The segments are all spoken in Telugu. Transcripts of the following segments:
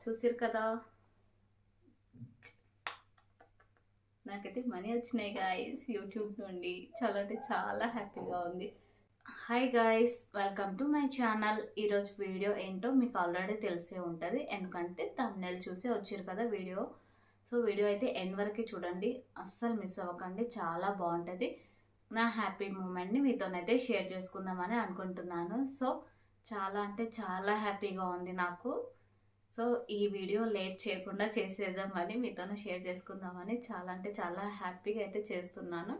చూసారు కదా, నాకైతే మనీ వచ్చినాయి గాయస్ యూట్యూబ్ నుండి. చాలా అంటే చాలా హ్యాపీగా ఉంది. Hi guys, welcome to my channel. ఈరోజు వీడియో ఏంటో మీకు ఆల్రెడీ తెలిసే ఉంటుంది, ఎందుకంటే థంబ్నెయిల్ చూసే వచ్చారు కదా వీడియో. సో వీడియో అయితే ఎండ్ వరకు చూడండి, అస్సలు మిస్ అవ్వకండి, చాలా బాగుంటుంది. నా హ్యాపీ మూమెంట్ని మీతోనైతే షేర్ చేసుకుందామని అనుకుంటున్నాను. సో చాలా అంటే చాలా హ్యాపీగా ఉంది నాకు. సో ఈ వీడియో లేట్ చేయకుండా చేసేద్దామని మీతోనే షేర్ చేసుకుందామని చాలా అంటే చాలా హ్యాపీగా అయితే చేస్తున్నాను.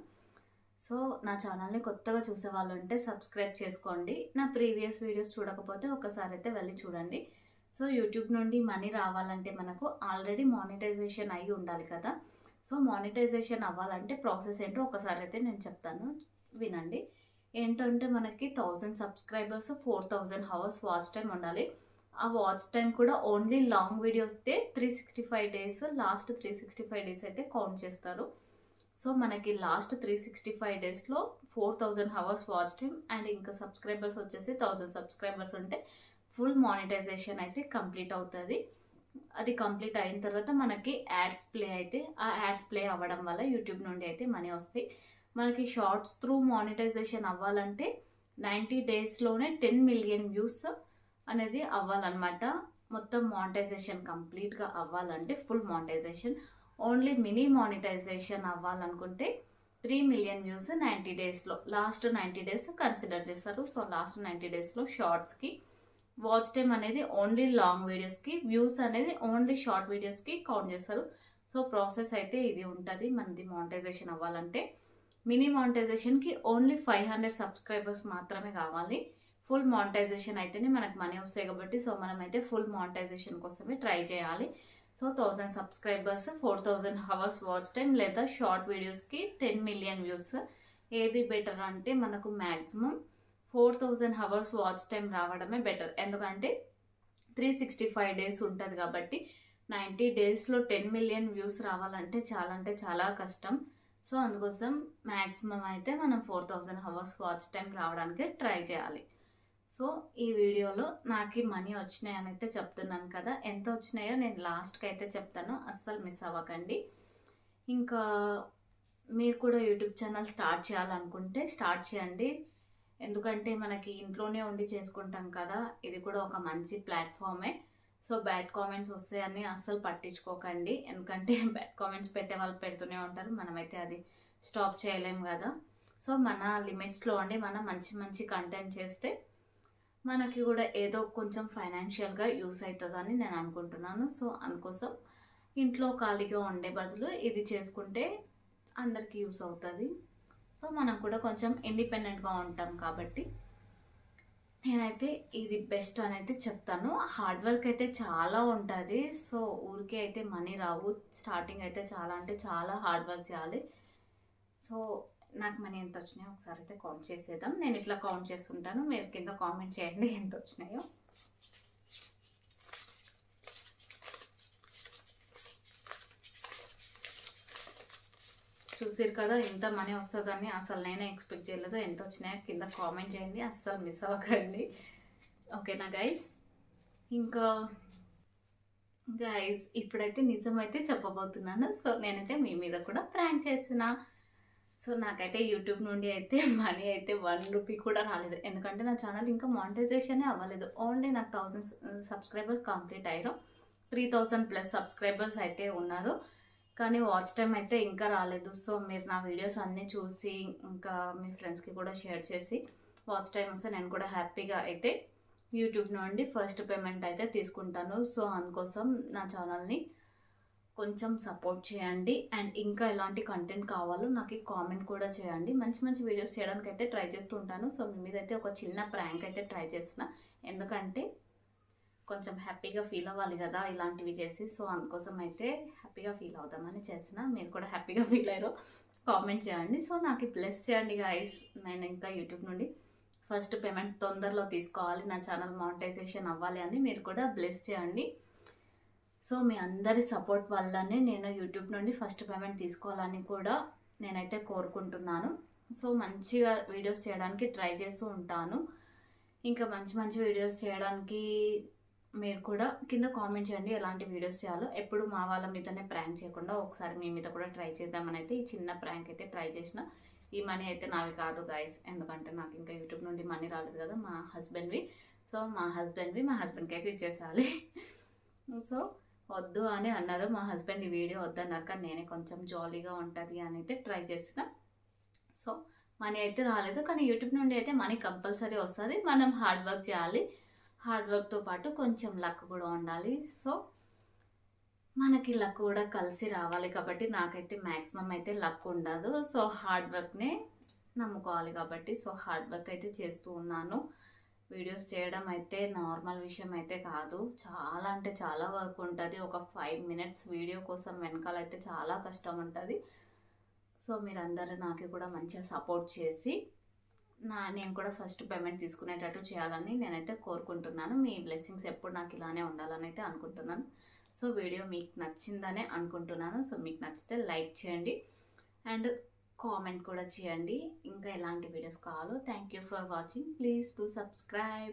సో నా ఛానల్ని కొత్తగా చూసే వాళ్ళు ఉంటే సబ్స్క్రైబ్ చేసుకోండి. నా ప్రీవియస్ వీడియోస్ చూడకపోతే ఒకసారి అయితే వెళ్ళి చూడండి. సో యూట్యూబ్ నుండి మనీ రావాలంటే మనకు ఆల్రెడీ మానిటైజేషన్ అయ్యి ఉండాలి కదా. సో మానిటైజేషన్ అవ్వాలంటే ప్రాసెస్ ఏంటో ఒకసారి అయితే నేను చెప్తాను, వినండి. ఏంటంటే మనకి 1000 సబ్స్క్రైబర్స్ 4000 అవర్స్ వాచ్ టైం ఉండాలి. ఆ వాచ్ టైం కూడా ఓన్లీ లాంగ్ వీడియోస్తే 365 డేస్, లాస్ట్ 365 డేస్ అయితే కౌంట్ చేస్తారు. సో మనకి లాస్ట్ 365 డేస్లో 4000 అవర్స్ వాచ్ టైం అండ్ ఇంకా సబ్స్క్రైబర్స్ వచ్చేసి 1000 సబ్స్క్రైబర్స్ ఉంటే ఫుల్ మానిటైజేషన్ అయితే కంప్లీట్ అవుతుంది. అది కంప్లీట్ అయిన తర్వాత మనకి యాడ్స్ ప్లే అయితే ఆ యాడ్స్ ప్లే అవ్వడం వల్ల యూట్యూబ్ నుండి అయితే మనీ వస్తాయి. మనకి షార్ట్స్ త్రూ మానిటైజేషన్ అవ్వాలంటే 90 డేస్లోనే 10 మిలియన్ వ్యూస్ అనేది అవ్వాలన్నమాట. మొత్తం మానిటైజేషన్ కంప్లీట్గా అవ్వాలంటే full monetization. Only mini monetization అవ్వాలనుకుంటే 3 మిలియన్ వ్యూస్ 90 డేస్లో, లాస్ట్ 90 డేస్ కన్సిడర్ చేస్తారు. సో లాస్ట్ 90 డేస్లో షార్ట్స్కి వాచ్ టైం అనేది ఓన్లీ లాంగ్ వీడియోస్కి, వ్యూస్ అనేది ఓన్లీ షార్ట్ వీడియోస్కి కౌంట్ చేస్తారు. సో ప్రాసెస్ అయితే ఇది ఉంటుంది మనది మానిటైజేషన్ అవ్వాలంటే. మినీ మానిటైజేషన్కి ఓన్లీ 500 సబ్స్క్రైబర్స్ మాత్రమే కావాలి. ఫుల్ మానిటైజేషన్ అయితేనే మనకు మనీ వస్తాయి కాబట్టి సో మనమైతే ఫుల్ మానిటైజేషన్ కోసమే ట్రై చేయాలి. So 1000 subscribers 4000 hours watch time లేదా షార్ట్ వీడియోస్కి 10 మిలియన్ వ్యూస్, ఏది బెటర్ అంటే మనకు మ్యాక్సిమం 4000 అవర్స్ వాచ్ టైం రావడమే బెటర్. ఎందుకంటే 365 డేస్ ఉంటుంది కాబట్టి 90 డేస్లో 10 మిలియన్ వ్యూస్ రావాలంటే చాలా అంటే చాలా కష్టం. సో అందుకోసం మ్యాక్సిమం అయితే మనం 4000 అవర్స్ వాచ్ టైం రావడానికి ట్రై చేయాలి. సో ఈ వీడియోలో నాకు మనీ వచ్చినాయని అయితే చెప్తున్నాను కదా, ఎంత వచ్చినాయో నేను లాస్ట్కి అయితే చెప్తాను, అస్సలు మిస్ అవ్వకండి. ఇంకా మీరు కూడా యూట్యూబ్ ఛానల్ స్టార్ట్ చేయాలనుకుంటే స్టార్ట్ చేయండి. ఎందుకంటే మనకి ఇంట్లోనే ఉండి చేసుకుంటాం కదా, ఇది కూడా ఒక మంచి ప్లాట్ఫామే. సో బ్యాడ్ కామెంట్స్ వస్తాయని అస్సలు పట్టించుకోకండి, ఎందుకంటే బ్యాడ్ కామెంట్స్ పెట్టే వాళ్ళు పెడుతూనే ఉంటారు, మనమైతే అది స్టాప్ చేయలేము కదా. సో మన లిమిట్స్లో ఉండి మనం మంచి మంచి కంటెంట్ చేస్తే మనకి కూడా ఏదో కొంచెం ఫైనాన్షియల్గా యూస్ అవుతుందని నేను అనుకుంటున్నాను. సో అందుకోసం ఇంట్లో ఖాళీగా ఉండే బదులు ఇది చేసుకుంటే అందరికీ యూస్ అవుతుంది. సో మనం కూడా కొంచెం ఇండిపెండెంట్గా ఉంటాం కాబట్టి నేనైతే ఇది బెస్ట్ అని అయితే చెప్తాను. హార్డ్ వర్క్ అయితే చాలా ఉంటుంది. సో ఊరికే అయితే మనీ రావు, స్టార్టింగ్ అయితే చాలా అంటే చాలా హార్డ్ వర్క్ చేయాలి. సో నాకు మనీ ఎంత వచ్చినాయో ఒకసారి అయితే కౌంట్ చేసేద్దాం. నేను ఇట్లా కౌంట్ చేస్తుంటాను, మీరు కింద కామెంట్ చేయండి ఎంత వచ్చినాయో. చూసారు కదా ఎంత మనీ వస్తుందని, అసలు నేనే ఎక్స్పెక్ట్ చేయలేదు. ఎంత వచ్చినాయో కింద కామెంట్ చేయండి, అస్సలు మిస్ అవ్వకండి. ఓకేనా గైస్? ఇంకా గైస్ ఇప్పుడైతే నిజమైతే చెప్పబోతున్నాను. సో నేనైతే మీ మీద కూడా ప్రాంక్ చేసిన. సో నాకైతే యూట్యూబ్ నుండి అయితే మనీ అయితే 1 రూపీ కూడా రాలేదు, ఎందుకంటే నా ఛానల్ ఇంకా మానిటైజేషనే అవ్వలేదు. ఓన్లీ నాకు 1000 సబ్స్క్రైబర్స్ కంప్లీట్ అయ్యారు, 3000+ సబ్స్క్రైబర్స్ అయితే ఉన్నారు, కానీ వాచ్ టైం అయితే ఇంకా రాలేదు. సో మీరు నా వీడియోస్ అన్నీ చూసి ఇంకా మీ ఫ్రెండ్స్కి కూడా షేర్ చేసి వాచ్ టైం వస్తే నేను కూడా హ్యాపీగా అయితే యూట్యూబ్ నుండి ఫస్ట్ పేమెంట్ అయితే తీసుకుంటాను. సో అందుకోసం నా ఛానల్ని కొంచెం సపోర్ట్ చేయండి. అండ్ ఇంకా ఎలాంటి కంటెంట్ కావాలో నాకు కామెంట్ కూడా చేయండి. మంచి మంచి వీడియోస్ చేయడానికి అయితే ట్రై చేస్తూ ఉంటాను. సో మీ మీద అయితే ఒక చిన్న ప్రాంక్ అయితే ట్రై చేసిన, ఎందుకంటే కొంచెం హ్యాపీగా ఫీల్ అవ్వాలి కదా ఇలాంటివి చేసి. సో అందుకోసం అయితే హ్యాపీగా ఫీల్ అవుదామని చేసిన, మీరు కూడా హ్యాపీగా ఫీల్ అయ్యారో కామెంట్ చేయండి. సో నాకు బ్లెస్ చేయండి గాయస్, నేను ఇంకా యూట్యూబ్ నుండి ఫస్ట్ పేమెంట్ తొందరలో తీసుకోవాలి, నా ఛానల్ మానిటైజేషన్ అవ్వాలి అని మీరు కూడా బ్లెస్ చేయండి. సో మీ అందరి సపోర్ట్ వల్లనే నేను యూట్యూబ్ నుండి ఫస్ట్ పేమెంట్ తీసుకోవాలని కూడా నేనైతే కోరుకుంటున్నాను. సో మంచిగా వీడియోస్ చేయడానికి ట్రై చేస్తూ ఉంటాను. ఇంకా మంచి మంచి వీడియోస్ చేయడానికి మీరు కూడా కింద కామెంట్ చేయండి ఎలాంటి వీడియోస్ చేయాలో. ఎప్పుడు మా వాళ్ళ మీదనే ప్రాంక్ చేయకుండా ఒకసారి మీ మీద కూడా ట్రై చేద్దామని అయితే ఈ చిన్న ప్రాంక్ అయితే ట్రై చేసిన. ఈ మనీ అయితే నావి కాదు గాయస్, ఎందుకంటే నాకు ఇంకా యూట్యూబ్ నుండి మనీ రాలేదు కదా, మా హస్బెండ్వి. సో మా హస్బెండ్కి అయితే ఇచ్చేసాలి. సో వద్దు అని అన్నారు మా హస్బెండ్, ఈ వీడియో వద్దన్నారు. కానీ నేనే కొంచెం జాలీగా ఉంటుంది అని అయితే ట్రై చేసిన. సో మనీ అయితే రాలేదు, కానీ యూట్యూబ్ నుండి అయితే మనీ కంపల్సరీ వస్తుంది. మనం హార్డ్ వర్క్ చేయాలి, హార్డ్ వర్క్తో పాటు కొంచెం లక్ కూడా ఉండాలి. సో మనకి లక్ కూడా కలిసి రావాలి కాబట్టి నాకైతే మ్యాక్సిమం అయితే లక్ ఉండదు. సో హార్డ్ వర్క్నే నమ్ముకోవాలి కాబట్టి సో హార్డ్ వర్క్ అయితే చేస్తూ ఉన్నాను. వీడియోస్ చేయడం అయితే నార్మల్ విషయం అయితే కాదు, చాలా అంటే చాలా వర్క్ ఉంటుంది. ఒక 5 minutes వీడియో కోసం వెనకాల అయితే చాలా కష్టం ఉంటుంది. సో మీరందరూ నాకు కూడా మంచిగా సపోర్ట్ చేసి నేను కూడా ఫస్ట్ పేమెంట్ తీసుకునేటట్టు చేయాలని నేనైతే కోరుకుంటున్నాను. మీ బ్లెస్సింగ్స్ ఎప్పుడు నాకు ఇలానే ఉండాలని అయితే అనుకుంటున్నాను. సో వీడియో మీకు నచ్చిందనే అనుకుంటున్నాను. సో మీకు నచ్చితే లైక్ చేయండి అండ్ కామెంట్ కూడా చేయండి ఇంకా ఎలాంటి వీడియోస్ కావాలో. Thank you for watching. Please to subscribe.